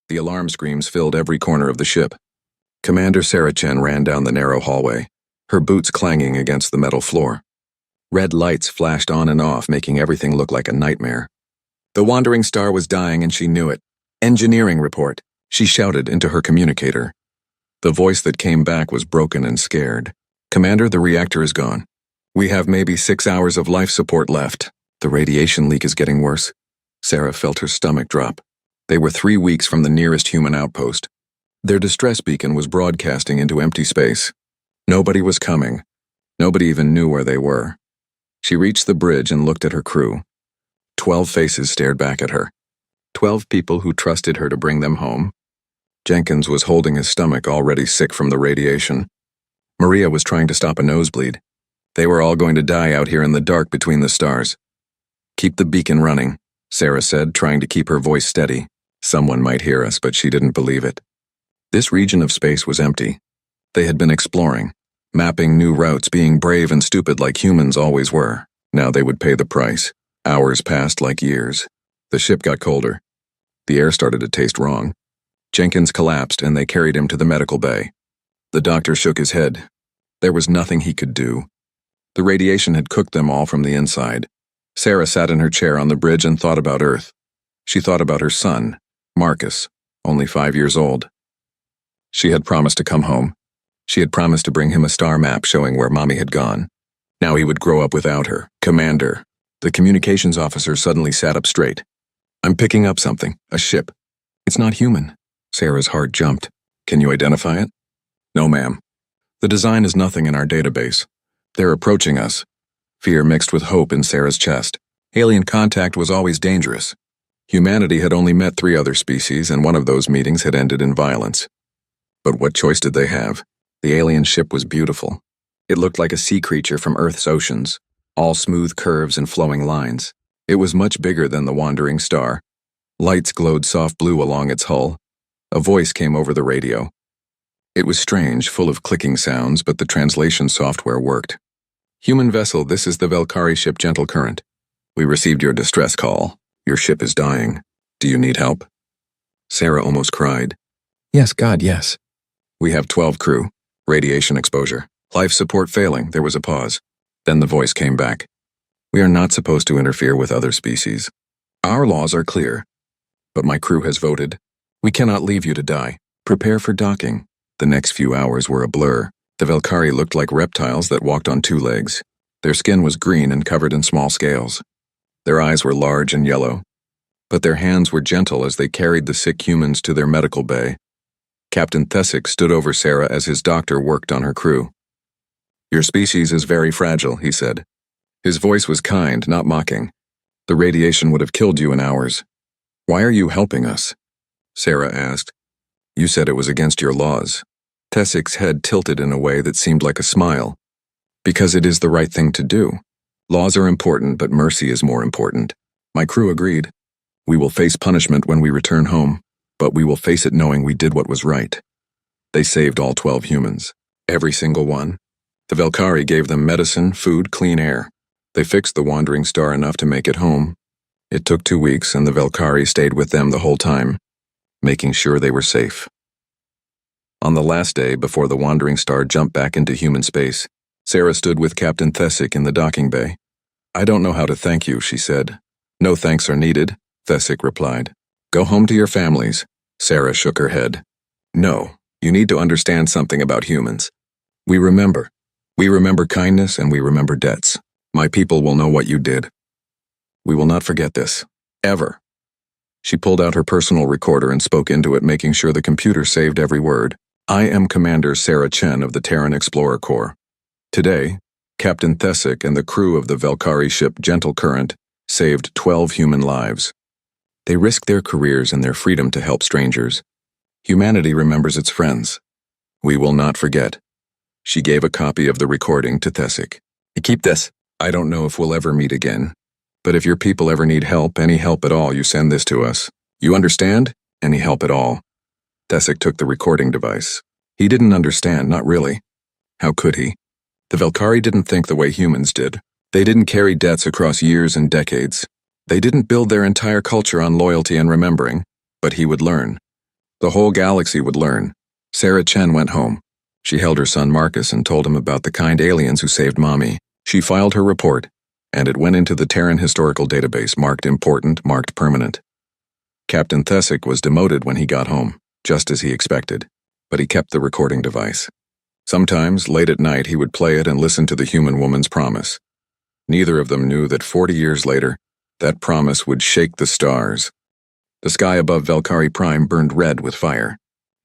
The alarm screams filled every corner of the ship. Commander Sarah Chen ran down the narrow hallway, her boots clanging against the metal floor. Red lights flashed on and off, making everything look like a nightmare. The wandering star was dying and she knew it. "Engineering report," she shouted into her communicator. The voice that came back was broken and scared. "Commander, the reactor is gone. We have maybe 6 hours of life support left. The radiation leak is getting worse." Sarah felt her stomach drop. They were 3 weeks from the nearest human outpost. Their distress beacon was broadcasting into empty space. Nobody was coming. Nobody even knew where they were. She reached the bridge and looked at her crew. 12 faces stared back at her. 12 people who trusted her to bring them home. Jenkins was holding his stomach, already sick from the radiation. Maria was trying to stop a nosebleed. They were all going to die out here in the dark between the stars. "Keep the beacon running," Sarah said, trying to keep her voice steady. Someone might hear us, but she didn't believe it. This region of space was empty. They had been exploring, mapping new routes, being brave and stupid like humans always were. Now they would pay the price. Hours passed like years. The ship got colder. The air started to taste wrong. Jenkins collapsed and they carried him to the medical bay. The doctor shook his head. There was nothing he could do. The radiation had cooked them all from the inside. Sarah sat in her chair on the bridge and thought about Earth. She thought about her son, Marcus, only 5 years old. She had promised to come home. She had promised to bring him a star map showing where Mommy had gone. Now he would grow up without her. "Commander." The communications officer suddenly sat up straight. "I'm picking up something, a ship. It's not human." Sarah's heart jumped. "Can you identify it?" "No, ma'am. The design is nothing in our database. They're approaching us." Fear mixed with hope in Sarah's chest. Alien contact was always dangerous. Humanity had only met 3 other species, and one of those meetings had ended in violence. But what choice did they have? The alien ship was beautiful. It looked like a sea creature from Earth's oceans, all smooth curves and flowing lines. It was much bigger than the wandering star. Lights glowed soft blue along its hull. A voice came over the radio. It was strange, full of clicking sounds, but the translation software worked. "Human vessel, this is the Valkyrie ship Gentle Current. We received your distress call. Your ship is dying. Do you need help?" Sarah almost cried. "Yes, God, yes." "We have 12 crew. Radiation exposure. Life support failing." There was a pause. Then the voice came back. "We are not supposed to interfere with other species. Our laws are clear. But my crew has voted. We cannot leave you to die. Prepare for docking." The next few hours were a blur. The Valkyrie looked like reptiles that walked on 2 legs. Their skin was green and covered in small scales. Their eyes were large and yellow. But their hands were gentle as they carried the sick humans to their medical bay. Captain Thesick stood over Sarah as his doctor worked on her crew. "Your species is very fragile," he said. His voice was kind, not mocking. "The radiation would have killed you in hours. Why are you helping us?" Sarah asked. "You said it was against your laws." Thesick's head tilted in a way that seemed like a smile. "Because it is the right thing to do. Laws are important, but mercy is more important." My crew agreed. "We will face punishment when we return home, but we will face it knowing we did what was right." They saved all 12 humans. Every single one. The Valkyrie gave them medicine, food, clean air. They fixed the wandering star enough to make it home. It took 2 weeks, and the Valkyrie stayed with them the whole time, making sure they were safe. On the last day, before the wandering star jumped back into human space, Sarah stood with Captain Thesick in the docking bay. "I don't know how to thank you," she said. "No thanks are needed," Thesick replied. "Go home to your families." Sarah shook her head. "No, you need to understand something about humans. We remember. We remember kindness and we remember debts. My people will know what you did. We will not forget this. Ever." She pulled out her personal recorder and spoke into it, making sure the computer saved every word. "I am Commander Sarah Chen of the Terran Explorer Corps. Today, Captain Thesick and the crew of the Valkyrie ship Gentle Current saved 12 human lives. They risked their careers and their freedom to help strangers. Humanity remembers its friends. We will not forget." She gave a copy of the recording to Thesick. "Keep this. I don't know if we'll ever meet again. But if your people ever need help, any help at all, you send this to us. You understand? Any help at all." Thesick took the recording device. He didn't understand, not really. How could he? The Valkyrie didn't think the way humans did. They didn't carry debts across years and decades. They didn't build their entire culture on loyalty and remembering. But he would learn. The whole galaxy would learn. Sarah Chen went home. She held her son Marcus and told him about the kind aliens who saved Mommy. She filed her report, and it went into the Terran historical database, marked important, marked permanent. Captain Thesic was demoted when he got home, just as he expected, but he kept the recording device. Sometimes, late at night, he would play it and listen to the human woman's promise. Neither of them knew that 40 years later, that promise would shake the stars. The sky above Valkyrie Prime burned red with fire.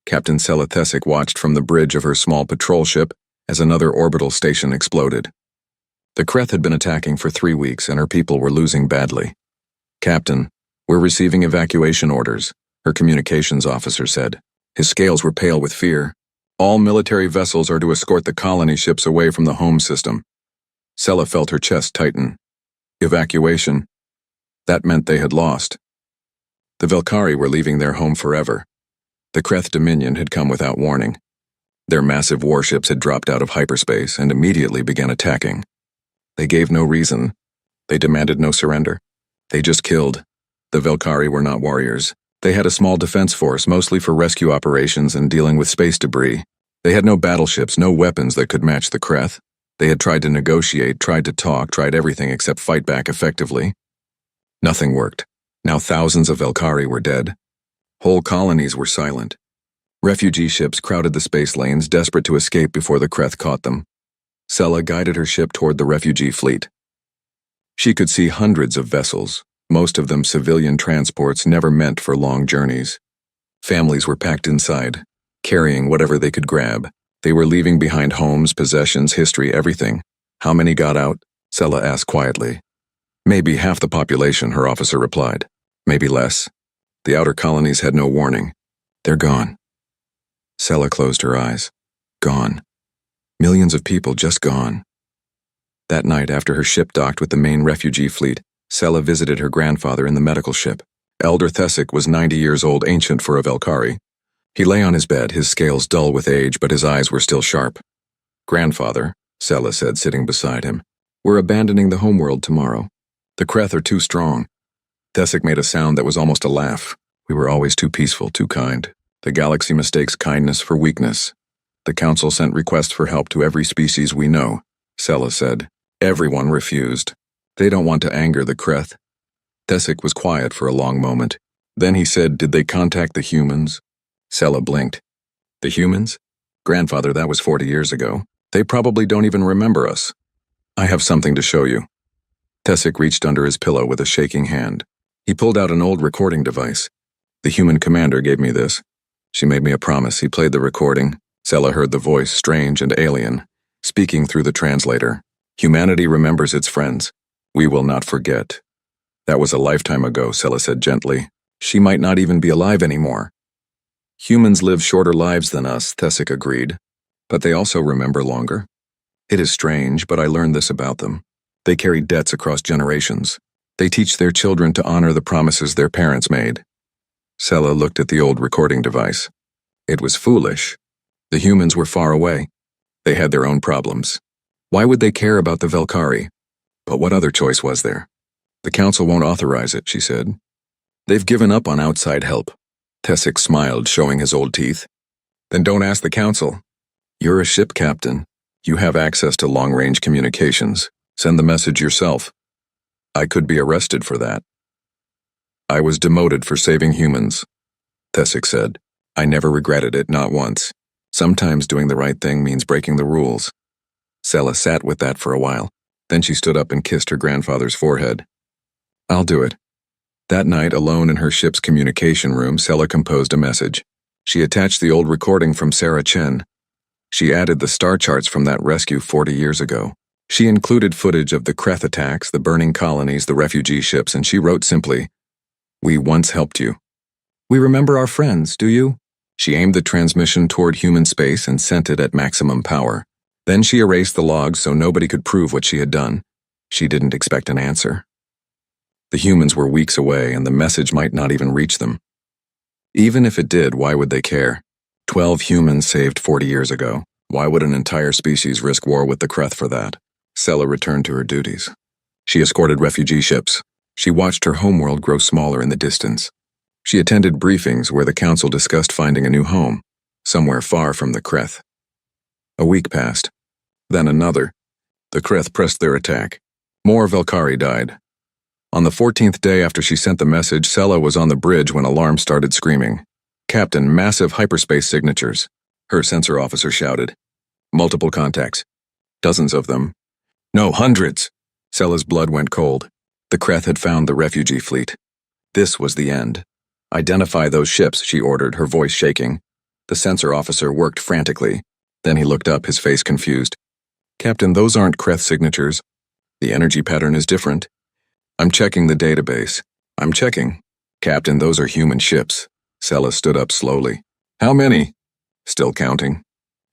Captain Sela Thesic watched from the bridge of her small patrol ship as another orbital station exploded. The Kreth had been attacking for 3 weeks and her people were losing badly. "Captain, we're receiving evacuation orders," her communications officer said. His scales were pale with fear. "All military vessels are to escort the colony ships away from the home system." Sela felt her chest tighten. Evacuation. That meant they had lost. The Valkyrie were leaving their home forever. The Kreth Dominion had come without warning. Their massive warships had dropped out of hyperspace and immediately began attacking. They gave no reason. They demanded no surrender. They just killed. The Valkyrie were not warriors. They had a small defense force, mostly for rescue operations and dealing with space debris. They had no battleships, no weapons that could match the Kreth. They had tried to negotiate, tried to talk, tried everything except fight back effectively. Nothing worked. Now thousands of Valkyrie were dead. Whole colonies were silent. Refugee ships crowded the space lanes, desperate to escape before the Kreth caught them. Sela guided her ship toward the refugee fleet. She could see hundreds of vessels, most of them civilian transports never meant for long journeys. Families were packed inside, carrying whatever they could grab. They were leaving behind homes, possessions, history, everything. "How many got out?" Sela asked quietly. "Maybe half the population," her officer replied. "Maybe less. The outer colonies had no warning. They're gone." Sela closed her eyes. Gone. Millions of people just gone. That night, after her ship docked with the main refugee fleet, Sela visited her grandfather in the medical ship. Elder Thesic was 90 years old, ancient for a Valkyrie. He lay on his bed, his scales dull with age, but his eyes were still sharp. "Grandfather," Sela said, sitting beside him, "we're abandoning the homeworld tomorrow. The Kreth are too strong." Thesic made a sound that was almost a laugh. "We were always too peaceful, too kind. The galaxy mistakes kindness for weakness. The Council sent requests for help to every species we know," Sela said. "Everyone refused. They don't want to anger the Kreth." Thesic was quiet for a long moment. Then he said, "Did they contact the humans?" Sela blinked. "The humans? Grandfather, that was 40 years ago. They probably don't even remember us. I have something to show you." Thesic reached under his pillow with a shaking hand. He pulled out an old recording device. "The human commander gave me this. She made me a promise." He played the recording. Sela heard the voice, strange and alien, speaking through the translator. "Humanity remembers its friends. We will not forget." "That was a lifetime ago," Sela said gently. "She might not even be alive anymore." "Humans live shorter lives than us," Thesic agreed, "but they also remember longer. It is strange, but I learned this about them. They carry debts across generations. They teach their children to honor the promises their parents made." Sela looked at the old recording device. It was foolish. The humans were far away. They had their own problems. Why would they care about the Valkyrie? But what other choice was there? "The Council won't authorize it," she said. "They've given up on outside help." Thesic smiled, showing his old teeth. "Then don't ask the Council. You're a ship captain. You have access to long-range communications. Send the message yourself." "I could be arrested for that." "I was demoted for saving humans," Thesic said. "I never regretted it, not once. Sometimes doing the right thing means breaking the rules." Sela sat with that for a while. Then she stood up and kissed her grandfather's forehead. "I'll do it." That night, alone in her ship's communication room, Sela composed a message. She attached the old recording from Sarah Chen. She added the star charts from that rescue 40 years ago. She included footage of the Kreth attacks, the burning colonies, the refugee ships, and she wrote simply, "We once helped you. We remember our friends, do you?" She aimed the transmission toward human space and sent it at maximum power. Then she erased the logs so nobody could prove what she had done. She didn't expect an answer. The humans were weeks away, and the message might not even reach them. Even if it did, why would they care? 12 humans saved 40 years ago. Why would an entire species risk war with the Kreth for that? Sela returned to her duties. She escorted refugee ships. She watched her homeworld grow smaller in the distance. She attended briefings where the council discussed finding a new home, somewhere far from the Kreth. A week passed. Then another. The Kreth pressed their attack. More Velkari died. On the 14th day after she sent the message, Sela was on the bridge when alarm started screaming. "Captain, massive hyperspace signatures," her sensor officer shouted. "Multiple contacts. Dozens of them." "No, hundreds." Sela's blood went cold. The Kreth had found the refugee fleet. This was the end. "Identify those ships," she ordered, her voice shaking. The sensor officer worked frantically. Then he looked up, his face confused. "Captain, those aren't Kreth signatures. The energy pattern is different." "I'm checking the database." "I'm checking." "Captain, those are human ships." Sela stood up slowly. "How many?" "Still counting."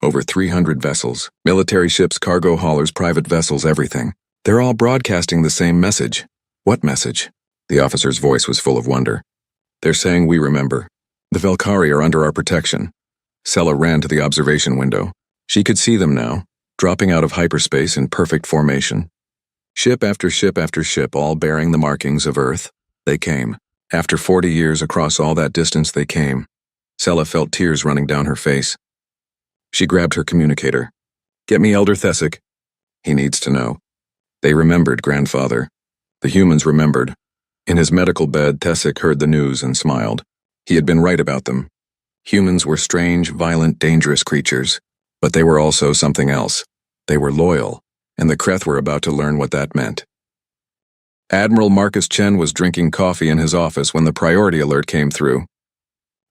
"Over 300 vessels. Military ships, cargo haulers, private vessels, everything. They're all broadcasting the same message." "What message?" The officer's voice was full of wonder. "They're saying we remember. The Velkari are under our protection." Sela ran to the observation window. She could see them now, dropping out of hyperspace in perfect formation. Ship after ship after ship, all bearing the markings of Earth. They came. After 40 years, across all that distance, they came. Sela felt tears running down her face. She grabbed her communicator. "Get me Elder Thesic." "He needs to know." They remembered, grandfather. The humans remembered. In his medical bed, Thesic heard the news and smiled. He had been right about them. Humans were strange, violent, dangerous creatures. But they were also something else. They were loyal, and the Kreth were about to learn what that meant. Admiral Marcus Chen was drinking coffee in his office when the priority alert came through.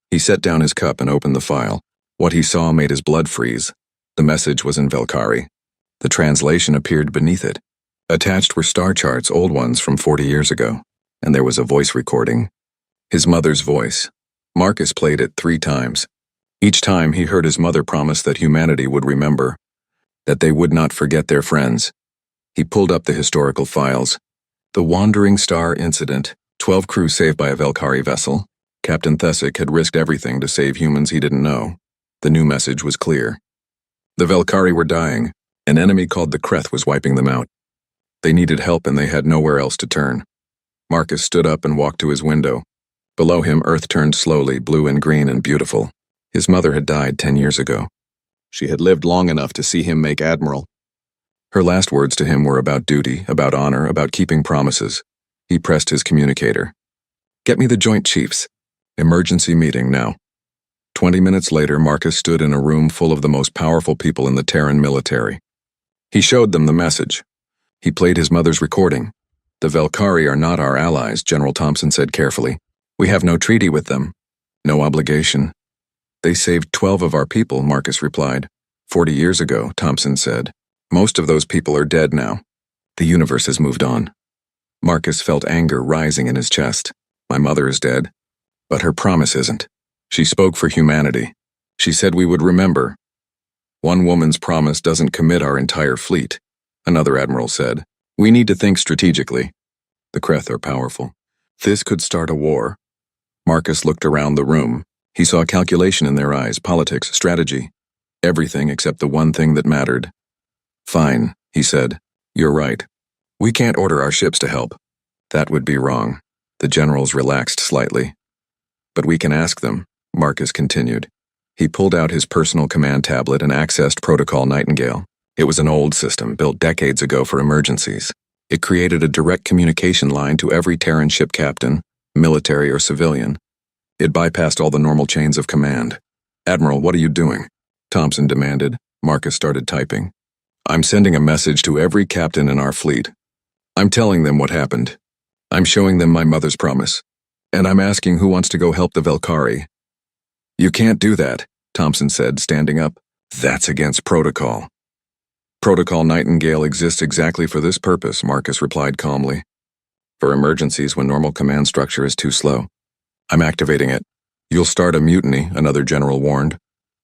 He set down his cup and opened the file. What he saw made his blood freeze. The message was in Velkari. The translation appeared beneath it. Attached were star charts, old ones from 40 years ago, and there was a voice recording. His mother's voice. Marcus played it 3 times. Each time he heard his mother promise that humanity would remember, that they would not forget their friends. He pulled up the historical files. The Wandering Star incident, 12 crew saved by a Velkari vessel. Captain Thesic had risked everything to save humans he didn't know. The new message was clear. The Velkari were dying. An enemy called the Kreth was wiping them out. They needed help and they had nowhere else to turn. Marcus stood up and walked to his window. Below him, Earth turned slowly, blue and green and beautiful. His mother had died 10 years ago. She had lived long enough to see him make admiral. Her last words to him were about duty, about honor, about keeping promises. He pressed his communicator. "Get me the Joint Chiefs. Emergency meeting now." 20 minutes later, Marcus stood in a room full of the most powerful people in the Terran military. He showed them the message. He played his mother's recording. "The Velkari are not our allies," General Thompson said carefully. "We have no treaty with them. No obligation." "They saved 12 of our people," Marcus replied. 40 years ago, Thompson said. "Most of those people are dead now. The universe has moved on." Marcus felt anger rising in his chest. "My mother is dead. But her promise isn't. She spoke for humanity. She said we would remember. One woman's promise doesn't commit our entire fleet," another admiral said. "We need to think strategically. The Kreth are powerful. This could start a war." Marcus looked around the room. He saw calculation in their eyes, politics, strategy. Everything except the one thing that mattered. "Fine," he said. "You're right. We can't order our ships to help. That would be wrong." The generals relaxed slightly. "But we can ask them," Marcus continued. He pulled out his personal command tablet and accessed Protocol Nightingale. It was an old system built decades ago for emergencies. It created a direct communication line to every Terran ship captain, military or civilian. It bypassed all the normal chains of command. "Admiral, what are you doing?" Thompson demanded. Marcus started typing. "I'm sending a message to every captain in our fleet. I'm telling them what happened. I'm showing them my mother's promise. And I'm asking who wants to go help the Velkari." "You can't do that," Thompson said, standing up. "That's against protocol." "Protocol Nightingale exists exactly for this purpose," Marcus replied calmly. "For emergencies when normal command structure is too slow. I'm activating it." "You'll start a mutiny," another general warned.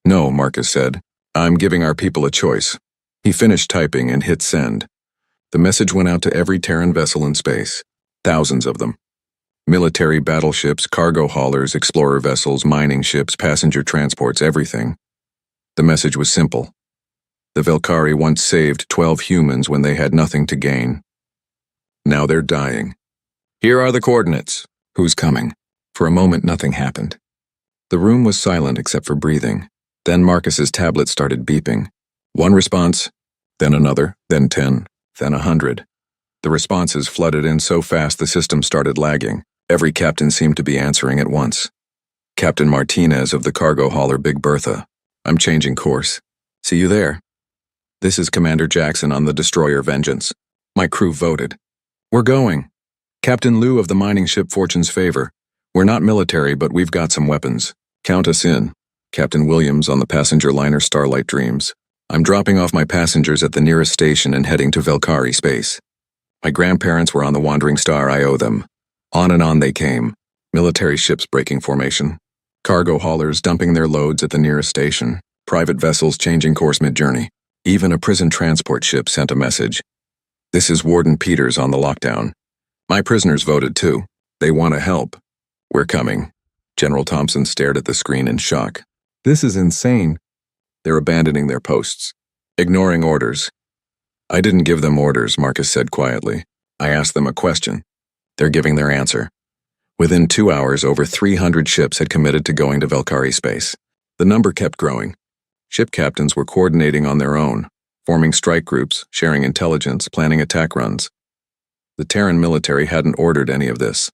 "No," Marcus said. "I'm giving our people a choice." He finished typing and hit send. The message went out to every Terran vessel in space. Thousands of them. Military battleships, cargo haulers, explorer vessels, mining ships, passenger transports, everything. The message was simple. The Velkari once saved 12 humans when they had nothing to gain. Now they're dying. "Here are the coordinates." "Who's coming?" For a moment, nothing happened. The room was silent except for breathing. Then Marcus's tablet started beeping. One response, then another, then 10, then 100. The responses flooded in so fast the system started lagging. Every captain seemed to be answering at once. Captain Martinez of the cargo hauler Big Bertha. I'm changing course. See you there. This is Commander Jackson on the destroyer Vengeance. My crew voted. We're going. Captain Liu of the mining ship Fortune's Favor. We're not military, but we've got some weapons. Count us in. Captain Williams on the passenger liner Starlight Dreams. I'm dropping off my passengers at the nearest station and heading to Velkari space. My grandparents were on the Wandering Star, I owe them. On and on they came. Military ships breaking formation. Cargo haulers dumping their loads at the nearest station. Private vessels changing course mid-journey. Even a prison transport ship sent a message. This is Warden Peters on the lockdown. My prisoners voted too. They want to help. We're coming. General Thompson stared at the screen in shock. This is insane. They're abandoning their posts. Ignoring orders. I didn't give them orders, Marcus said quietly. I asked them a question. They're giving their answer. Within 2 hours, over 300 ships had committed to going to Velkari space. The number kept growing. Ship captains were coordinating on their own, forming strike groups, sharing intelligence, planning attack runs. The Terran military hadn't ordered any of this.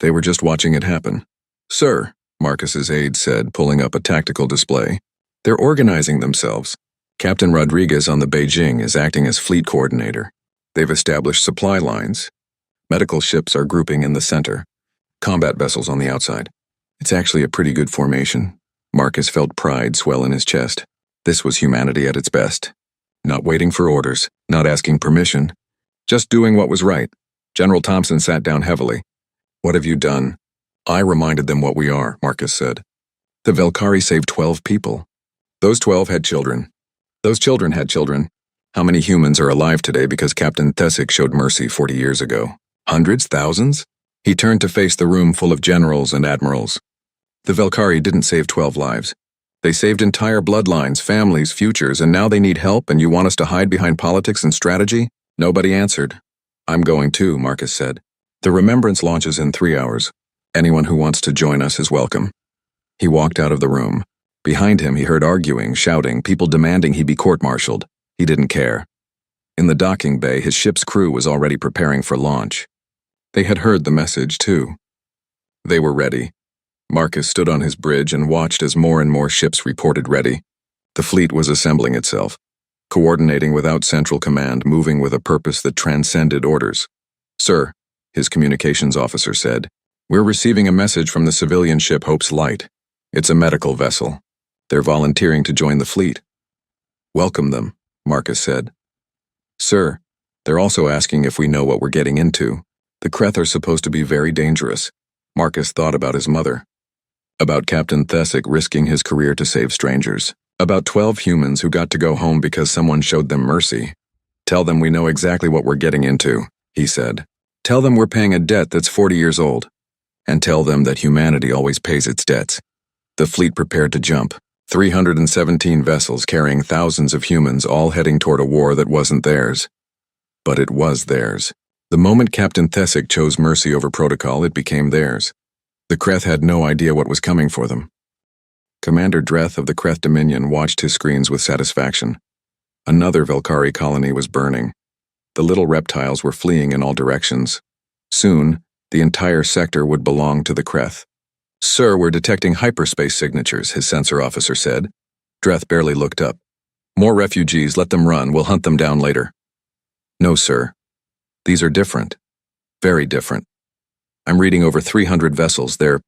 They were just watching it happen. Sir, Marcus's aide said, pulling up a tactical display. They're organizing themselves. Captain Rodriguez on the Beijing is acting as fleet coordinator. They've established supply lines. Medical ships are grouping in the center. Combat vessels on the outside. It's actually a pretty good formation. Marcus felt pride swell in his chest. This was humanity at its best. Not waiting for orders, not asking permission, just doing what was right. General Thompson sat down heavily. What have you done? I reminded them what we are, Marcus said. The Velkari saved 12 people. Those 12 had children. Those children had children. How many humans are alive today because Captain Thesick showed mercy 40 years ago? Hundreds? Thousands? He turned to face the room full of generals and admirals. The Velkari didn't save 12 lives. They saved entire bloodlines, families, futures, and now they need help and you want us to hide behind politics and strategy? Nobody answered. I'm going too, Marcus said. The Remembrance launches in 3 hours. Anyone who wants to join us is welcome. He walked out of the room. Behind him, he heard arguing, shouting, people demanding he be court-martialed. He didn't care. In the docking bay, his ship's crew was already preparing for launch. They had heard the message, too. They were ready. Marcus stood on his bridge and watched as more and more ships reported ready. The fleet was assembling itself, coordinating without central command, moving with a purpose that transcended orders. Sir, his communications officer said, we're receiving a message from the civilian ship Hope's Light. It's a medical vessel. They're volunteering to join the fleet. Welcome them, Marcus said. Sir, they're also asking if we know what we're getting into. The Kreth are supposed to be very dangerous. Marcus thought about his mother. About Captain Thesick risking his career to save strangers. About 12 humans who got to go home because someone showed them mercy. Tell them we know exactly what we're getting into, he said. Tell them we're paying a debt that's 40 years old. And tell them that humanity always pays its debts. The fleet prepared to jump. 317 vessels carrying thousands of humans all heading toward a war that wasn't theirs. But it was theirs. The moment Captain Thesick chose mercy over protocol, it became theirs. The Kreth had no idea what was coming for them. Commander Dreth of the Kreth Dominion watched his screens with satisfaction. Another Velkari colony was burning. The little reptiles were fleeing in all directions. Soon, the entire sector would belong to the Kreth. Sir, we're detecting hyperspace signatures, his sensor officer said. Dreth barely looked up. More refugees, let them run, we'll hunt them down later. No, sir. These are different. Very different. I'm reading over 300 vessels, they're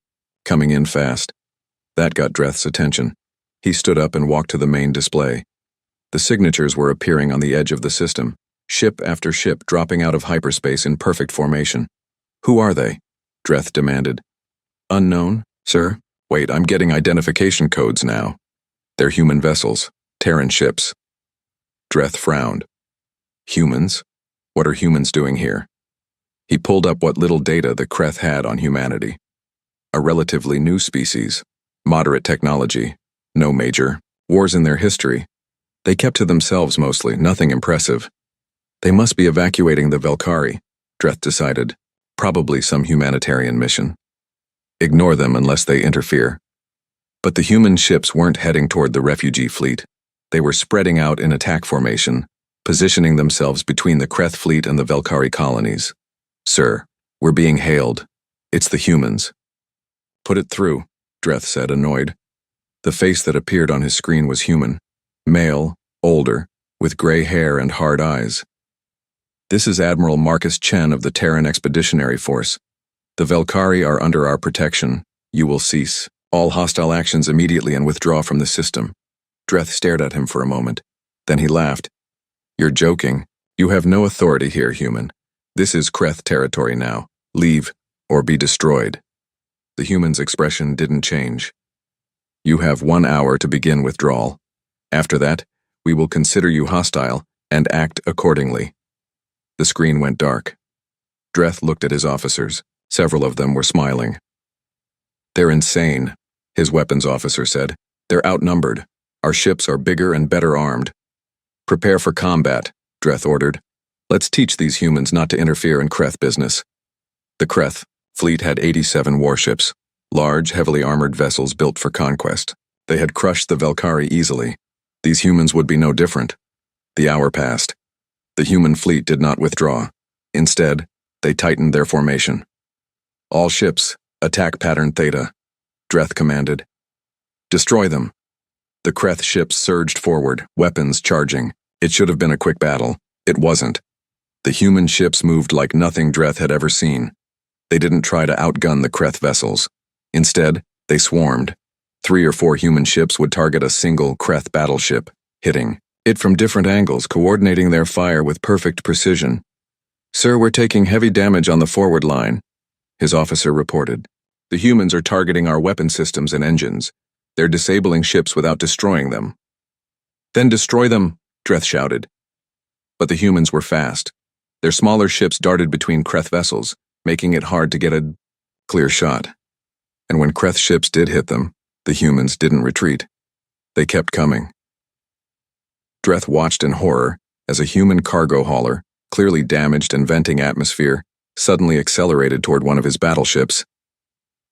coming in fast. That got Dreth's attention. He stood up and walked to the main display. The signatures were appearing on the edge of the system, ship after ship dropping out of hyperspace in perfect formation. Who are they? Dreth demanded. Unknown, sir? Wait, I'm getting identification codes now. They're human vessels, Terran ships. Dreth frowned. Humans? What are humans doing here? He pulled up what little data the Kreth had on humanity. A relatively new species, moderate technology, no major wars in their history. They kept to themselves mostly, nothing impressive. They must be evacuating the Velkari, Dreth decided. Probably some humanitarian mission. Ignore them unless they interfere. But the human ships weren't heading toward the refugee fleet. They were spreading out in attack formation, positioning themselves between the Kreth fleet and the Velkari colonies. Sir, we're being hailed. It's the humans. Put it through, Dreth said, annoyed. The face that appeared on his screen was human. Male, older, with gray hair and hard eyes. This is Admiral Marcus Chen of the Terran Expeditionary Force. The Velkari are under our protection. You will cease all hostile actions immediately and withdraw from the system. Dreth stared at him for a moment. Then he laughed. You're joking. You have no authority here, human. This is Kreth territory now. Leave, or be destroyed. The human's expression didn't change. You have 1 hour to begin withdrawal. After that, we will consider you hostile and act accordingly. The screen went dark. Dreth looked at his officers. Several of them were smiling. They're insane, his weapons officer said. They're outnumbered. Our ships are bigger and better armed. Prepare for combat, Dreth ordered. Let's teach these humans not to interfere in Kreth business. The Kreth fleet had 87 warships, large, heavily armored vessels built for conquest. They had crushed the Velkari easily. These humans would be no different. The hour passed. The human fleet did not withdraw. Instead, they tightened their formation. All ships, attack pattern Theta, Dreth commanded. Destroy them. The Kreth ships surged forward, weapons charging. It should have been a quick battle. It wasn't. The human ships moved like nothing Dreth had ever seen. They didn't try to outgun the Kreth vessels. Instead, they swarmed. 3 or 4 human ships would target a single Kreth battleship, hitting it from different angles, coordinating their fire with perfect precision. Sir, we're taking heavy damage on the forward line, his officer reported. The humans are targeting our weapon systems and engines. They're disabling ships without destroying them. Then destroy them, Dreth shouted. But the humans were fast. Their smaller ships darted between Kreth vessels, making it hard to get a clear shot. And when Kreth ships did hit them, the humans didn't retreat. They kept coming. Dreth watched in horror as a human cargo hauler, clearly damaged and venting atmosphere, suddenly accelerated toward one of his battleships.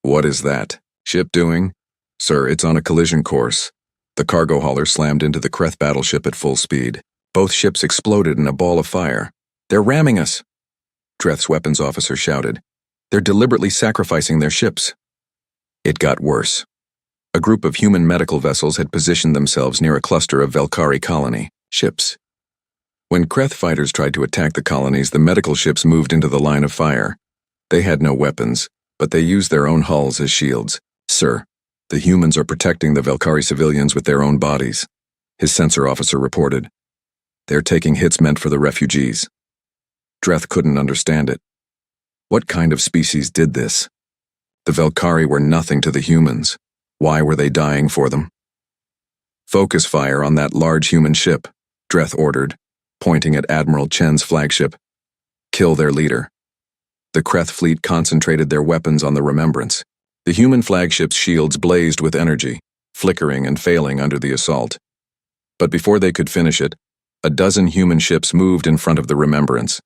What is that ship doing? Sir, it's on a collision course. The cargo hauler slammed into the Kreth battleship at full speed. Both ships exploded in a ball of fire. They're ramming us, Dreth's weapons officer shouted. They're deliberately sacrificing their ships. It got worse. A group of human medical vessels had positioned themselves near a cluster of Velkari colony ships. When Kreth fighters tried to attack the colonies, the medical ships moved into the line of fire. They had no weapons, but they used their own hulls as shields. Sir, the humans are protecting the Velkari civilians with their own bodies, his sensor officer reported. They're taking hits meant for the refugees. Dreth couldn't understand it. What kind of species did this? The Velkari were nothing to the humans. Why were they dying for them? Focus fire on that large human ship, Dreth ordered, pointing at Admiral Chen's flagship. Kill their leader. The Kreth fleet concentrated their weapons on the Remembrance. The human flagship's shields blazed with energy, flickering and failing under the assault. But before they could finish it, a dozen human ships moved in front of the Remembrance.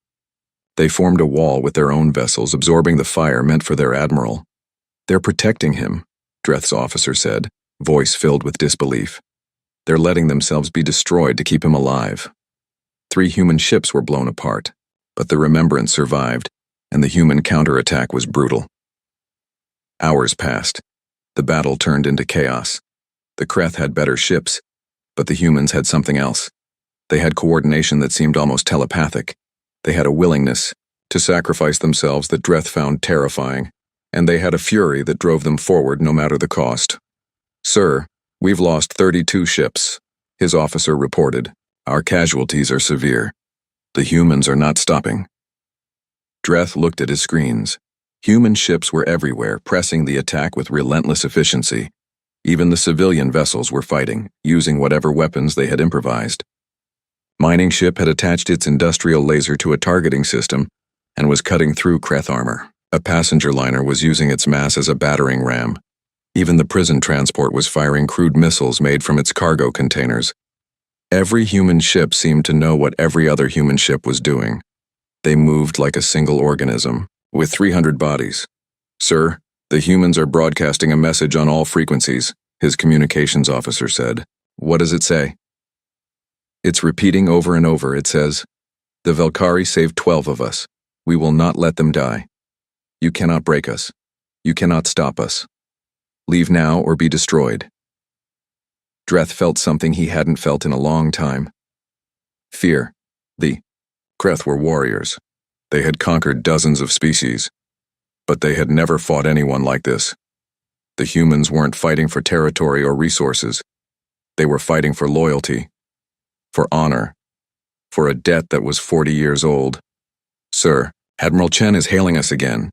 They formed a wall with their own vessels, absorbing the fire meant for their admiral. They're protecting him, Dreth's officer said, voice filled with disbelief. They're letting themselves be destroyed to keep him alive. 3 human ships were blown apart, but the Remembrance survived, and the human counterattack was brutal. Hours passed. The battle turned into chaos. The Kreth had better ships, but the humans had something else. They had coordination that seemed almost telepathic. They had a willingness to sacrifice themselves that Dreth found terrifying, and they had a fury that drove them forward no matter the cost. Sir, we've lost 32 ships, his officer reported. Our casualties are severe. The humans are not stopping. Dreth looked at his screens. Human ships were everywhere, pressing the attack with relentless efficiency. Even the civilian vessels were fighting, using whatever weapons they had improvised. Mining ship had attached its industrial laser to a targeting system and was cutting through Kreth armor. A passenger liner was using its mass as a battering ram. Even the prison transport was firing crude missiles made from its cargo containers. Every human ship seemed to know what every other human ship was doing. They moved like a single organism, with 300 bodies. Sir, The humans are broadcasting a message on all frequencies, his communications officer said. What does it say? It's repeating over and over. It says, "The Velkari saved 12 of us. We will not let them die. You cannot break us. You cannot stop us. Leave now or be destroyed." Dreth felt something he hadn't felt in a long time. Fear. The Kreth were warriors. They had conquered dozens of species. But they had never fought anyone like this. The humans weren't fighting for territory or resources. They were fighting for loyalty, for honor, for a debt that was 40 years old. "Sir, Admiral Chen is hailing us again."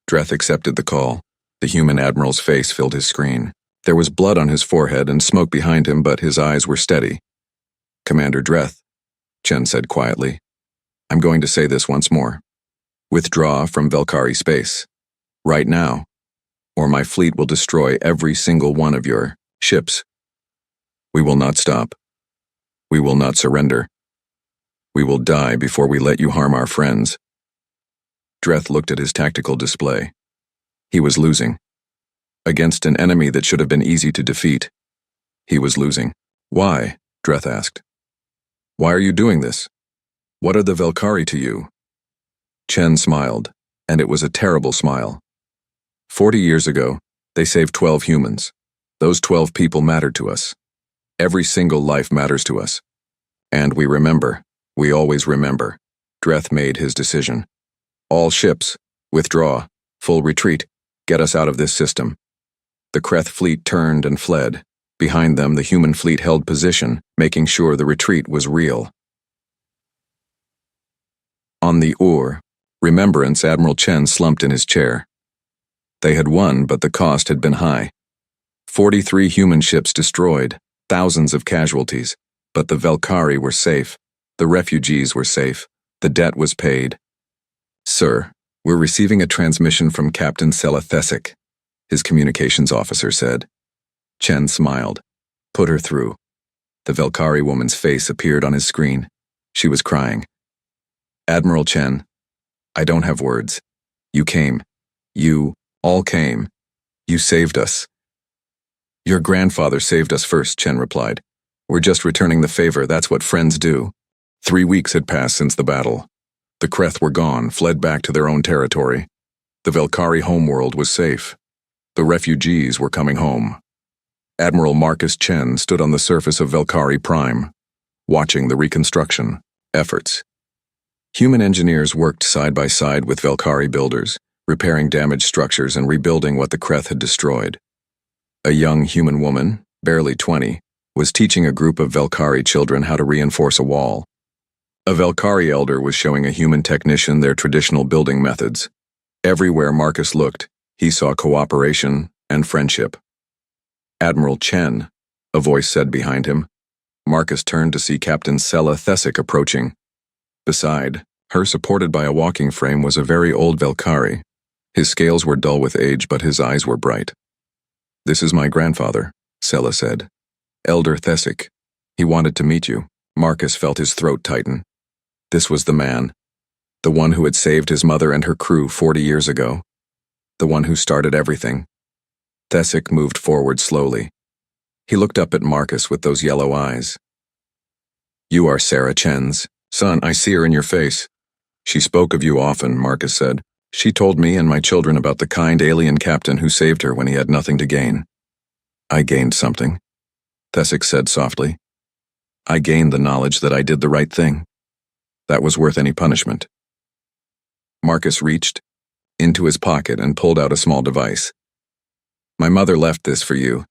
Dreth accepted the call. The human admiral's face filled his screen. There was blood on his forehead and smoke behind him, but his eyes were steady. "Commander Dreth," Chen said quietly, "I'm going to say this once more. Withdraw from Velkari space. Right now, or my fleet will destroy every single one of your ships. We will not stop. We will not surrender. We will die before we let you harm our friends." Dreth looked at his tactical display. He was losing. Against an enemy that should have been easy to defeat. He was losing. "Why?" Dreth asked. "Why are you doing this? What are the Velkari to you?" Chen smiled, and it was a terrible smile. 40 years ago, they saved 12 humans. Those 12 people mattered to us. Every single life matters to us. And we remember. We always remember. Dreth made his decision. "All ships, withdraw, full retreat, get us out of this system." The Kreth fleet turned and fled. Behind them, the human fleet held position, making sure the retreat was real. On the Remembrance, Admiral Chen slumped in his chair. They had won, but the cost had been high. 43 human ships destroyed, thousands of casualties, but the Velkari were safe, the refugees were safe, the debt was paid. "Sir, we're receiving a transmission from Captain Thesic," his communications officer said. Chen smiled. "Put her through." The Velkari woman's face appeared on his screen. She was crying. "Admiral Chen, I don't have words. You came. You all came. You saved us." "Your grandfather saved us first," Chen replied. "We're just returning the favor. That's what friends do." 3 weeks had passed since the battle. The Kreth were gone, fled back to their own territory. The Velkari homeworld was safe. The refugees were coming home. Admiral Marcus Chen stood on the surface of Velkari Prime, watching the reconstruction efforts. Human engineers worked side by side with Velkari builders, repairing damaged structures and rebuilding what the Kreth had destroyed. A young human woman, barely 20, was teaching a group of Velkari children how to reinforce a wall. A Velkari elder was showing a human technician their traditional building methods. Everywhere Marcus looked, he saw cooperation and friendship. "Admiral Chen," a voice said behind him. Marcus turned to see Captain Thesic approaching. Beside her, supported by a walking frame, was a very old Velkari. His scales were dull with age, but his eyes were bright. "This is my grandfather," Sela said. "Elder Thesic. He wanted to meet you." Marcus felt his throat tighten. This was the man. The one who had saved his mother and her crew 40 years ago. The one who started everything. Thesic moved forward slowly. He looked up at Marcus with those yellow eyes. "You are Sarah Chen's son. I see her in your face." "She spoke of you often," Marcus said. "She told me and my children about the kind alien captain who saved her when he had nothing to gain." "I gained something," Thesic said softly. "I gained the knowledge that I did the right thing. That was worth any punishment." Marcus reached into his pocket and pulled out a small device. "My mother left this for you.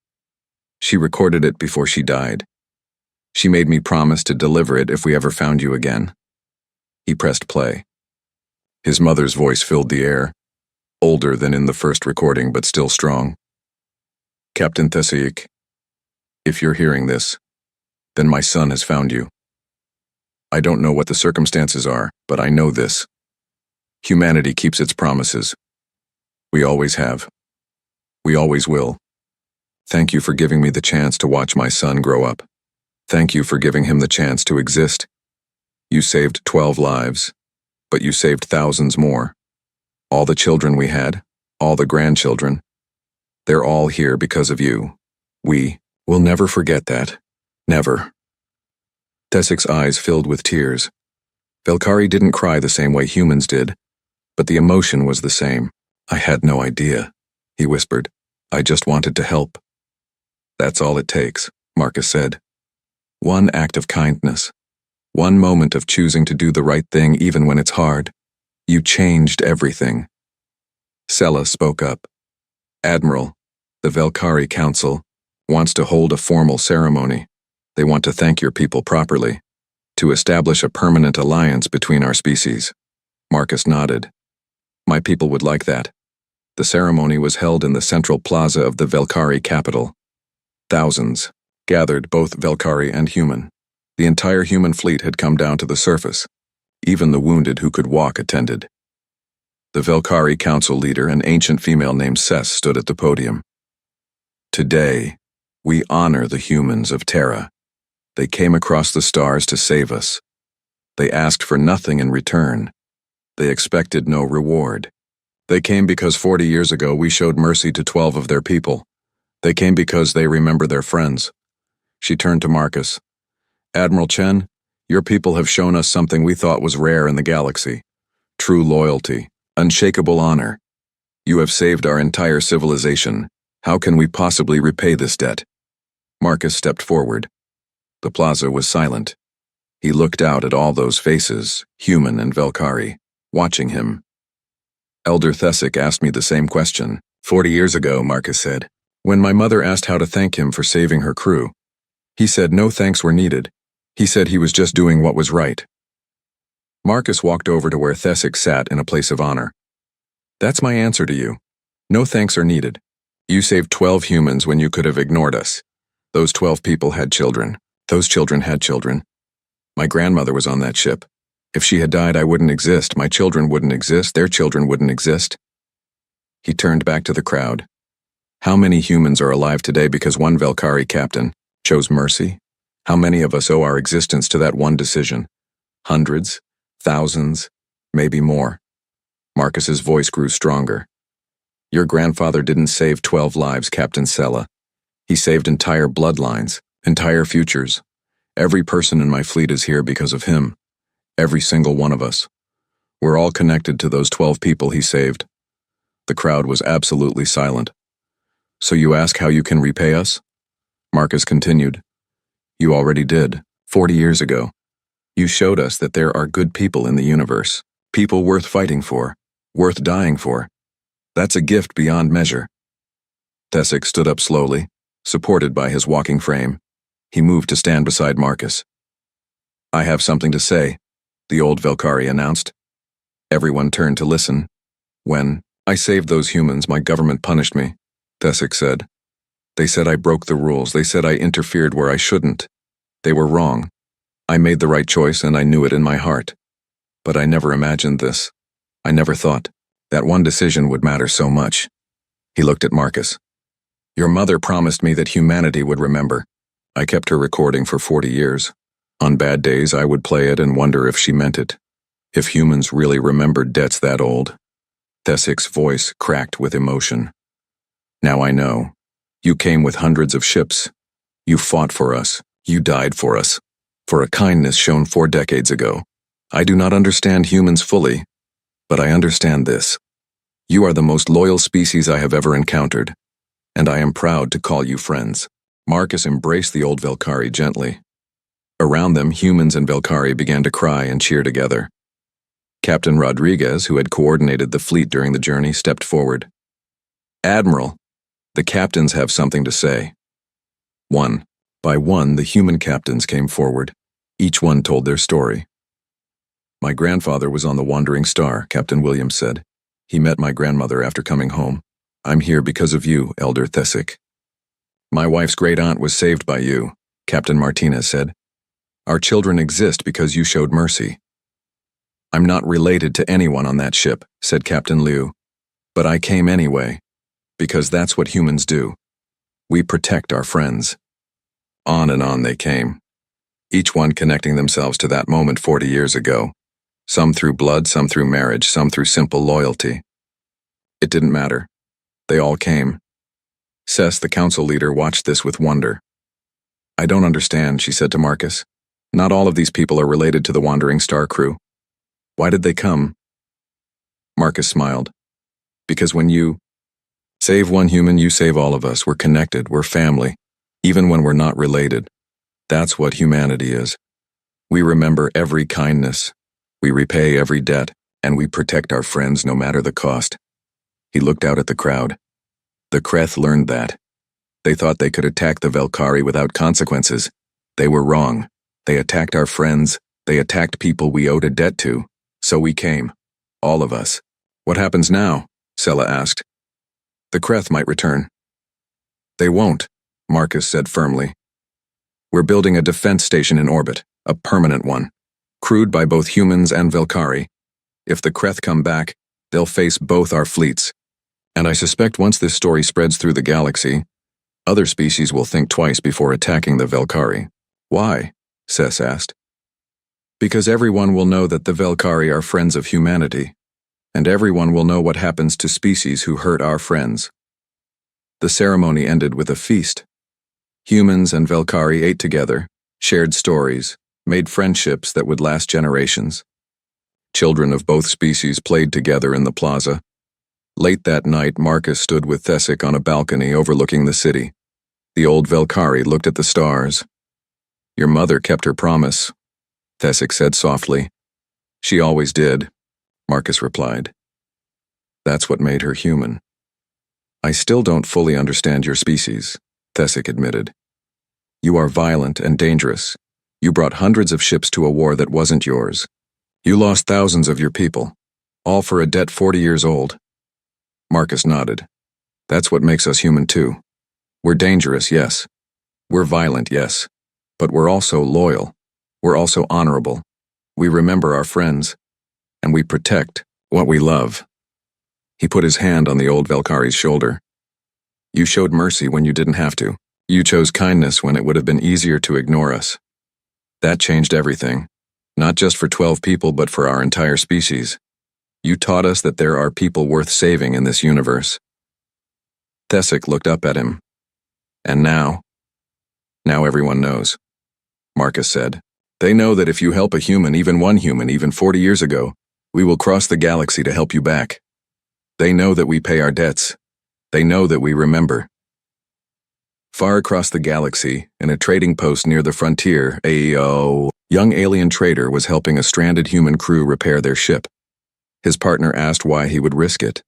She recorded it before she died. She made me promise to deliver it if we ever found you again." He pressed play. His mother's voice filled the air, older than in the first recording but still strong. "Captain Thesic, if you're hearing this, then my son has found you. I don't know what the circumstances are, but I know this. Humanity keeps its promises. We always have. We always will. Thank you for giving me the chance to watch my son grow up. Thank you for giving him the chance to exist. You saved 12 lives, but you saved thousands more. All the children we had, all the grandchildren. They're all here because of you. We will never forget that. Never. Tessik's eyes filled with tears. Velkari didn't cry the same way humans did, but the emotion was the same. I had no idea, he whispered. I just wanted to help. That's all it takes, Marcus said. One act of kindness. One moment of choosing to do the right thing even when it's hard. You changed everything. Sela spoke up. Admiral, the Velkari Council wants to hold a formal ceremony. They want to thank your people properly, to establish a permanent alliance between our species. Marcus nodded. My people would like that. The ceremony was held in the central plaza of the Velkari capital. Thousands gathered, both Velkari and human. The entire human fleet had come down to the surface. Even the wounded who could walk attended. The Velkari Council leader, an ancient female named Sess, stood at the podium. Today, we honor the humans of Terra. They came across the stars to save us. They asked for nothing in return. They expected no reward. They came because 40 years ago we showed mercy to 12 of their people. They came because they remember their friends. She turned to Marcus. Admiral Chen, your people have shown us something we thought was rare in the galaxy. True loyalty, unshakable honor. You have saved our entire civilization. How can we possibly repay this debt? Marcus stepped forward. The plaza was silent. He looked out at all those faces, human and Velkari, watching him. Elder Thessik asked me the same question. 40 years ago, Marcus said, when my mother asked how to thank him for saving her crew. He said no thanks were needed. He said he was just doing what was right. Marcus walked over to where Thessik sat in a place of honor. That's my answer to you. No thanks are needed. You saved 12 humans when you could have ignored us. Those 12 people had children. Those children had children. My grandmother was on that ship. If she had died, I wouldn't exist. My children wouldn't exist. Their children wouldn't exist. He turned back to the crowd. How many humans are alive today because one Velkari captain chose mercy? How many of us owe our existence to that one decision? Hundreds? Thousands? Maybe more. Marcus's voice grew stronger. Your grandfather didn't save 12 lives, Captain Sela. He saved entire bloodlines, entire futures. Every person in my fleet is here because of him. Every single one of us. We're all connected to those 12 people he saved. The crowd was absolutely silent. So you ask how you can repay us? Marcus continued. You already did, 40 years ago. You showed us that there are good people in the universe, people worth fighting for, worth dying for. That's a gift beyond measure. Thessik stood up slowly, supported by his walking frame. He moved to stand beside Marcus. I have something to say, the old Velkari announced. Everyone turned to listen. When I saved those humans, my government punished me, Thessik said. They said I broke the rules. They said I interfered where I shouldn't. They were wrong. I made the right choice and I knew it in my heart. But I never imagined this. I never thought that one decision would matter so much. He looked at Marcus. Your mother promised me that humanity would remember. I kept her recording for 40 years. On bad days, I would play it and wonder if she meant it. If humans really remembered debts that old. Thessik's voice cracked with emotion. Now I know. You came with hundreds of ships. You fought for us. You died for us. For a kindness shown 4 decades ago. I do not understand humans fully, but I understand this. You are the most loyal species I have ever encountered, and I am proud to call you friends. Marcus embraced the old Velkari gently. Around them, humans and Velkari began to cry and cheer together. Captain Rodriguez, who had coordinated the fleet during the journey, stepped forward. Admiral, the captains have something to say. One by one, the human captains came forward. Each one told their story. My grandfather was on the Wandering Star, Captain Williams said. He met my grandmother after coming home. I'm here because of you, Elder Thessik. My wife's great-aunt was saved by you, Captain Martinez said. Our children exist because you showed mercy. I'm not related to anyone on that ship, said Captain Liu. But I came anyway, because that's what humans do. We protect our friends. On and on they came, each one connecting themselves to that moment 40 years ago. Some through blood, some through marriage, some through simple loyalty. It didn't matter. They all came. Cess, the council leader, watched this with wonder. I don't understand, she said to Marcus. Not all of these people are related to the Wandering Star crew. Why did they come? Marcus smiled. Because when you save one human, you save all of us. We're connected, we're family, even when we're not related. That's what humanity is. We remember every kindness, we repay every debt, and we protect our friends no matter the cost. He looked out at the crowd. The Kreth learned that. They thought they could attack the Velkari without consequences. They were wrong. They attacked our friends, they attacked people we owed a debt to. So we came. All of us. What happens now? Sela asked. The Kreth might return. They won't, Marcus said firmly. We're building a defense station in orbit, a permanent one, crewed by both humans and Velkari. If the Kreth come back, they'll face both our fleets. And I suspect once this story spreads through the galaxy, other species will think twice before attacking the Velkari. Why? Cess asked. Because everyone will know that the Velkari are friends of humanity, and everyone will know what happens to species who hurt our friends. The ceremony ended with a feast. Humans and Velkari ate together, shared stories, made friendships that would last generations. Children of both species played together in the plaza. Late that night, Marcus stood with Thesic on a balcony overlooking the city. The old Velkari looked at the stars. Your mother kept her promise, Thesic said softly. She always did, Marcus replied. That's what made her human. I still don't fully understand your species, Thesic admitted. You are violent and dangerous. You brought hundreds of ships to a war that wasn't yours. You lost thousands of your people, all for a debt 40 years old. Marcus nodded. That's what makes us human too. We're dangerous, yes. We're violent, yes. But we're also loyal. We're also honorable. We remember our friends. And we protect what we love. He put his hand on the old Velkari's shoulder. You showed mercy when you didn't have to. You chose kindness when it would have been easier to ignore us. That changed everything. Not just for 12 people, but for our entire species. You taught us that there are people worth saving in this universe. Thesic looked up at him. And now everyone knows, Marcus said. They know that if you help a human, even one human, even 40 years ago, we will cross the galaxy to help you back. They know that we pay our debts. They know that we remember. Far across the galaxy, in a trading post near the frontier, a young alien trader was helping a stranded human crew repair their ship. His partner asked why he would risk it.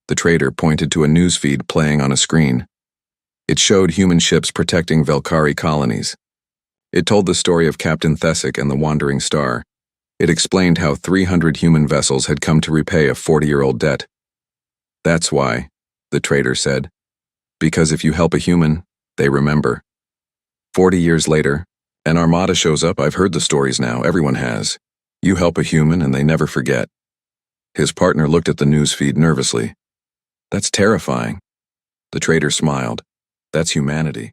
The trader pointed to a newsfeed playing on a screen. It showed human ships protecting Velkari colonies. It told the story of Captain Thesic and the Wandering Star. It explained how 300 human vessels had come to repay a 40-year-old debt. That's why, the trader said. Because if you help a human, they remember. 40 years later, an armada shows up. I've heard the stories now, everyone has. You help a human and they never forget. His partner looked at the newsfeed nervously. That's terrifying. The trader smiled. That's humanity.